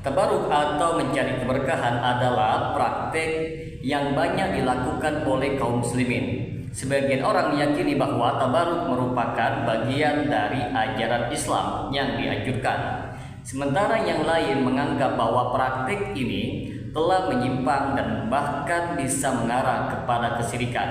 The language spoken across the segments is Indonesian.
Tabaruk atau mencari keberkahan adalah praktek yang banyak dilakukan oleh kaum muslimin. Sebagian orang meyakini bahwa tabaruk merupakan bagian dari ajaran Islam yang dianjurkan. Sementara yang lain menganggap bahwa praktek ini telah menyimpang dan bahkan bisa mengarah kepada kesyirikan.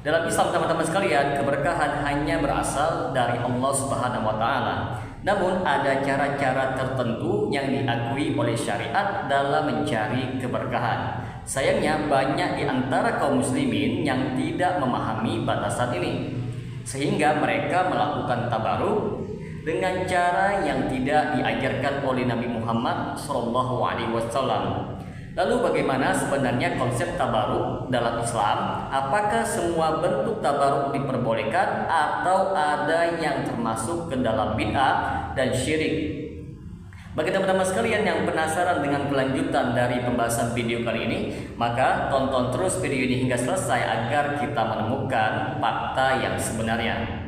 Dalam Islam, teman-teman sekalian, keberkahan hanya berasal dari Allah Subhanahu wa taala. Namun ada cara-cara tertentu yang diakui oleh syariat dalam mencari keberkahan. Sayangnya banyak di antara kaum muslimin yang tidak memahami batasan ini, sehingga mereka melakukan tabaruk dengan cara yang tidak diajarkan oleh Nabi Muhammad SAW. Lalu bagaimana sebenarnya konsep tabaruk dalam Islam? Apakah semua bentuk tabaruk diperbolehkan atau ada yang termasuk ke dalam bid'ah dan syirik? Bagi teman-teman sekalian yang penasaran dengan kelanjutan dari pembahasan video kali ini, maka tonton terus video ini hingga selesai agar kita menemukan fakta yang sebenarnya.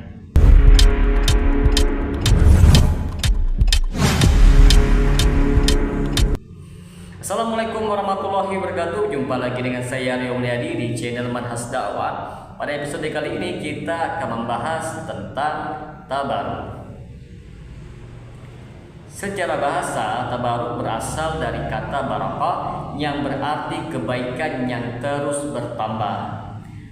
Assalamualaikum warahmatullahi wabarakatuh. Jumpa lagi dengan saya Rio Mulyadi di channel Manhaj Dakwah. Pada episode kali ini kita akan membahas tentang tabaruk. Secara bahasa, tabaruk berasal dari kata barakah yang berarti kebaikan yang terus bertambah.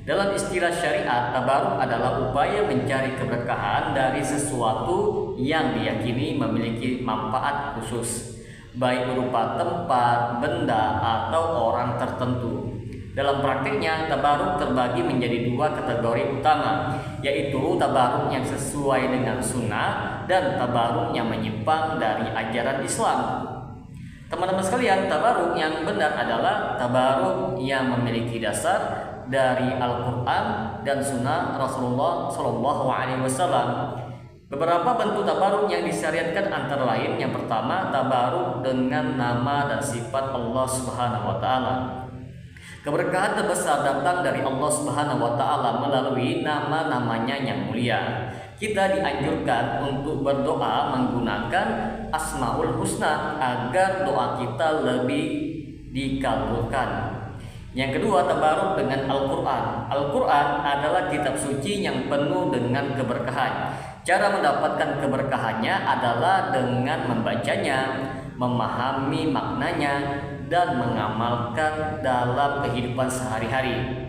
Dalam istilah syariat, tabaruk adalah upaya mencari keberkahan dari sesuatu yang diyakini memiliki manfaat khusus, baik berupa tempat, benda, atau orang tertentu. Dalam praktiknya, tabaruk terbagi menjadi dua kategori utama, yaitu tabaruk yang sesuai dengan sunnah dan tabaruk yang menyimpang dari ajaran Islam. Teman-teman sekalian, tabaruk yang benar adalah tabaruk yang memiliki dasar dari Al-Quran dan sunnah Rasulullah SAW. Beberapa bentuk tabaruk yang disyariatkan antara lain: yang pertama, tabaruk dengan nama dan sifat Allah Subhanahu wa taala. Keberkahan terbesar datang dari Allah Subhanahu wa taala melalui nama-namanya yang mulia. Kita dianjurkan untuk berdoa menggunakan Asmaul Husna agar doa kita lebih dikabulkan. Yang kedua, tabaruk dengan Al-Quran. Al-Quran adalah kitab suci yang penuh dengan keberkahan. Cara mendapatkan keberkahannya adalah dengan membacanya, memahami maknanya, dan mengamalkan dalam kehidupan sehari-hari.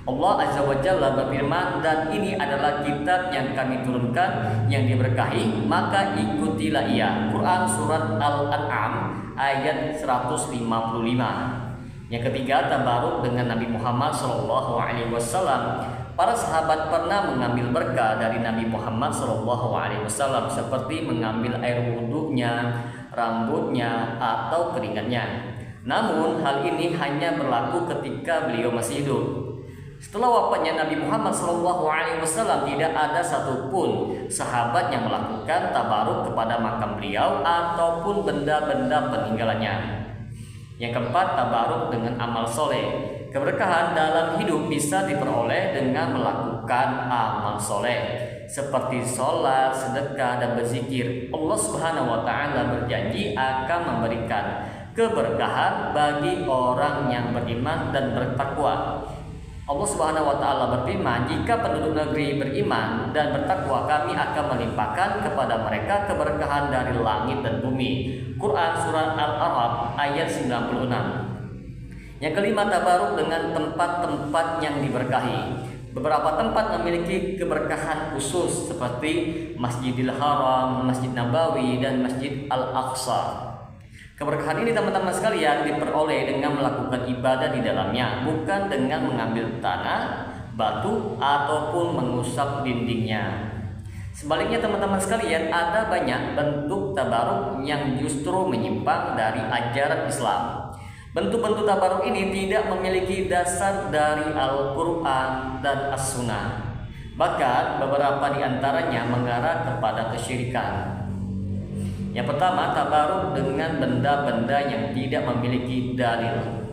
Allah Azza wa Jalla berfirman, "Dan ini adalah kitab yang kami turunkan yang diberkahi, maka ikutilah ia." Quran Surat Al-An'am ayat 155. Yang ketiga, tabaruk dengan Nabi Muhammad SAW. Para sahabat pernah mengambil berkah dari Nabi Muhammad SAW, seperti mengambil air wudhunya, rambutnya, atau keringatnya. Namun hal ini hanya berlaku ketika beliau masih hidup. Setelah wafatnya Nabi Muhammad SAW, tidak ada satupun sahabat yang melakukan tabaruk kepada makam beliau ataupun benda-benda peninggalannya. Yang keempat, tabaruk dengan amal soleh. Keberkahan dalam hidup bisa diperoleh dengan melakukan amal soleh seperti sholat, sedekah, dan berzikir. Allah Subhanahu wa taala berjanji akan memberikan keberkahan bagi orang yang beriman dan bertakwa. Allah Subhanahu wa taala berfirman, "Jika penduduk negeri beriman dan bertakwa, kami akan melimpahkan kepada mereka keberkahan dari langit dan bumi." Quran Surat Al-A'raf ayat 96. Yang kelima, tabaruk dengan tempat-tempat yang diberkahi. Beberapa tempat memiliki keberkahan khusus seperti Masjidil Haram, Masjid Nabawi, dan Masjid Al-Aqsa. Keberkahan ini, teman-teman sekalian, diperoleh dengan melakukan ibadah di dalamnya, bukan dengan mengambil tanah, batu, ataupun mengusap dindingnya. Sebaliknya, teman-teman sekalian, ada banyak bentuk tabaruk yang justru menyimpang dari ajaran Islam. Bentuk-bentuk tabaruk ini tidak memiliki dasar dari Al-Quran dan As-Sunnah. Bahkan beberapa di antaranya mengarah kepada kesyirikan. Yang pertama, tabaruk dengan benda-benda yang tidak memiliki dalil.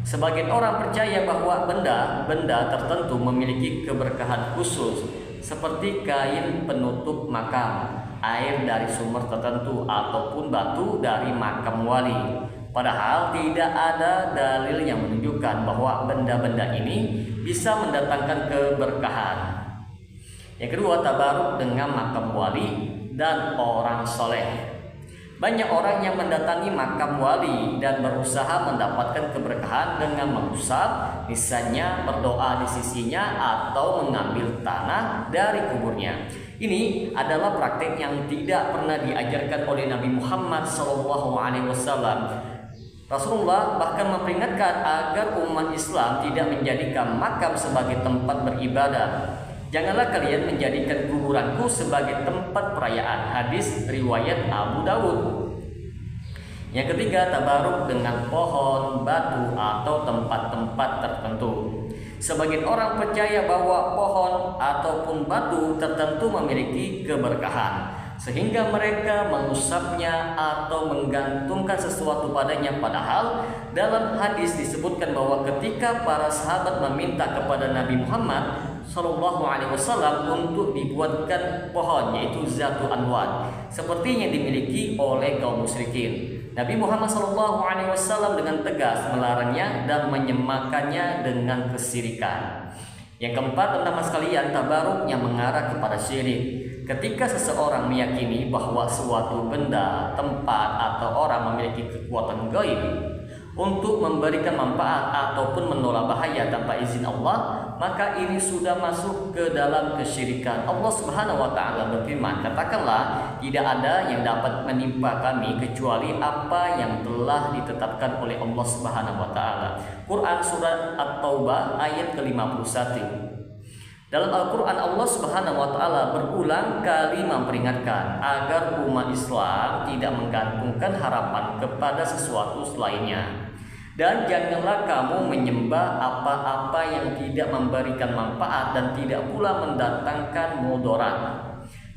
Sebagian orang percaya bahwa benda-benda tertentu memiliki keberkahan khusus, seperti kain penutup makam, air dari sumber tertentu ataupun batu dari makam wali. Padahal tidak ada dalil yang menunjukkan bahwa benda-benda ini bisa mendatangkan keberkahan. Yang kedua, tabaruk dengan makam wali dan orang soleh. Banyak orang yang mendatangi makam wali dan berusaha mendapatkan keberkahan dengan mengusap, misalnya berdoa di sisinya atau mengambil tanah dari kuburnya. Ini adalah praktek yang tidak pernah diajarkan oleh Nabi Muhammad SAW. Rasulullah bahkan memperingatkan agar umat Islam tidak menjadikan makam sebagai tempat beribadah. Janganlah kalian menjadikan kuburanku sebagai tempat perayaan. Hadis riwayat Abu Dawud. Yang ketiga, tabaruk dengan pohon, batu atau tempat-tempat tertentu. Sebagian orang percaya bahwa pohon ataupun batu tertentu memiliki keberkahan, sehingga mereka mengusapnya atau menggantungkan sesuatu padanya. Padahal dalam hadis disebutkan bahwa ketika para sahabat meminta kepada Nabi Muhammad SAW untuk dibuatkan pohon, yaitu Zatu Anwar, seperti yang dimiliki oleh kaum musyrikin, Nabi Muhammad SAW dengan tegas melarangnya dan menyemakannya dengan kesirikan. Yang keempat, teman-teman sekalian, tabaruk yang mengarah kepada syirik. Ketika seseorang meyakini bahwa suatu benda, tempat, atau orang memiliki kekuatan gaib untuk memberikan manfaat ataupun menolak bahaya tanpa izin Allah, maka ini sudah masuk ke dalam kesyirikan. Allah Subhanahu wa taala berfirman, "Katakanlah, tidak ada yang dapat menimpa kami kecuali apa yang telah ditetapkan oleh Allah Subhanahu wa taala." Quran surat At-Taubah ayat ke-51. Dalam Al-Quran, Allah Subhanahu wa taala berulang kali memperingatkan agar umat Islam tidak menggantungkan harapan kepada sesuatu selainnya. Dan janganlah kamu menyembah apa-apa yang tidak memberikan manfaat dan tidak pula mendatangkan mudarat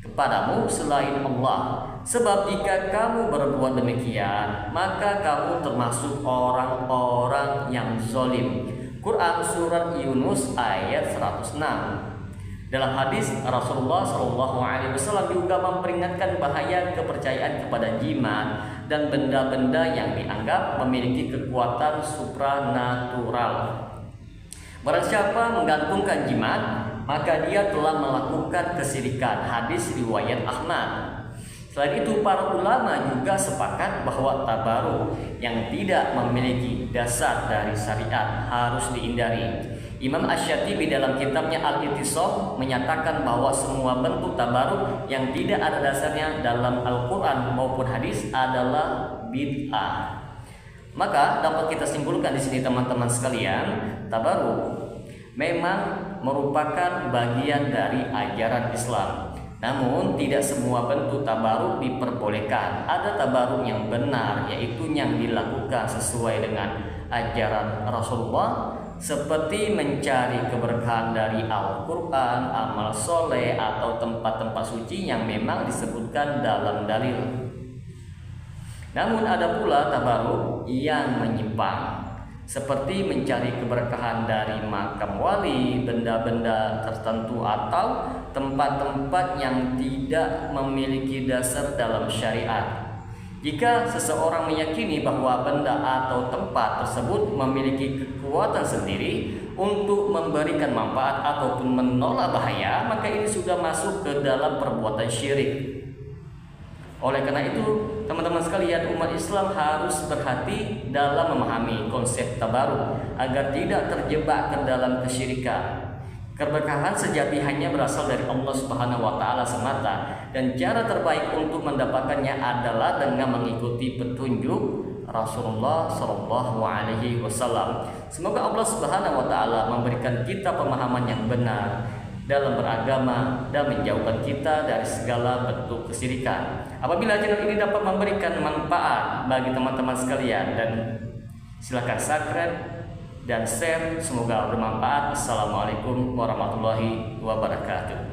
kepadamu selain Allah. Sebab jika kamu berbuat demikian, maka kamu termasuk orang-orang yang zalim. Quran surat Yunus ayat 106. Dalam hadis, Rasulullah SAW juga memperingatkan bahaya kepercayaan kepada jimat dan benda-benda yang dianggap memiliki kekuatan supranatural. Barang siapa menggantungkan jimat, maka dia telah melakukan kesyirikan. Hadis riwayat Ahmad. Selain itu, para ulama juga sepakat bahwa tabaruk yang tidak memiliki dasar dari syariat harus dihindari. Imam Asy-Syatibi dalam kitabnya Al-I'tisam menyatakan bahwa semua bentuk tabaruk yang tidak ada dasarnya dalam Al-Quran maupun hadis adalah bid'ah. Maka dapat kita simpulkan di sini, teman-teman sekalian, tabaruk memang merupakan bagian dari ajaran Islam. Namun tidak semua bentuk tabaruk diperbolehkan. Ada tabaruk yang benar, yaitu yang dilakukan sesuai dengan ajaran Rasulullah, seperti mencari keberkahan dari Al-Quran, amal soleh, atau tempat-tempat suci yang memang disebutkan dalam dalil. Namun ada pula tabaruk yang menyimpang, seperti mencari keberkahan dari makam wali, benda-benda tertentu, atau tempat-tempat yang tidak memiliki dasar dalam syariat. Jika seseorang meyakini bahwa benda atau tempat tersebut memiliki kekuatan sendiri untuk memberikan manfaat ataupun menolak bahaya, maka ini sudah masuk ke dalam perbuatan syirik. Oleh karena itu, teman-teman sekalian, umat Islam harus berhati dalam memahami konsep tabaruk agar tidak terjebak ke dalam kesyirikan. Keberkahan sejati hanya berasal dari Allah Subhanahu wa taala semata, dan cara terbaik untuk mendapatkannya adalah dengan mengikuti petunjuk Rasulullah SAW. Semoga Allah Subhanahu wa taala memberikan kita pemahaman yang benar dalam beragama dan menjauhkan kita dari segala bentuk kesyirikan. Apabila channel ini dapat memberikan manfaat bagi teman-teman sekalian, dan silakan subscribe dan share, semoga bermanfaat. Assalamualaikum warahmatullahi wabarakatuh.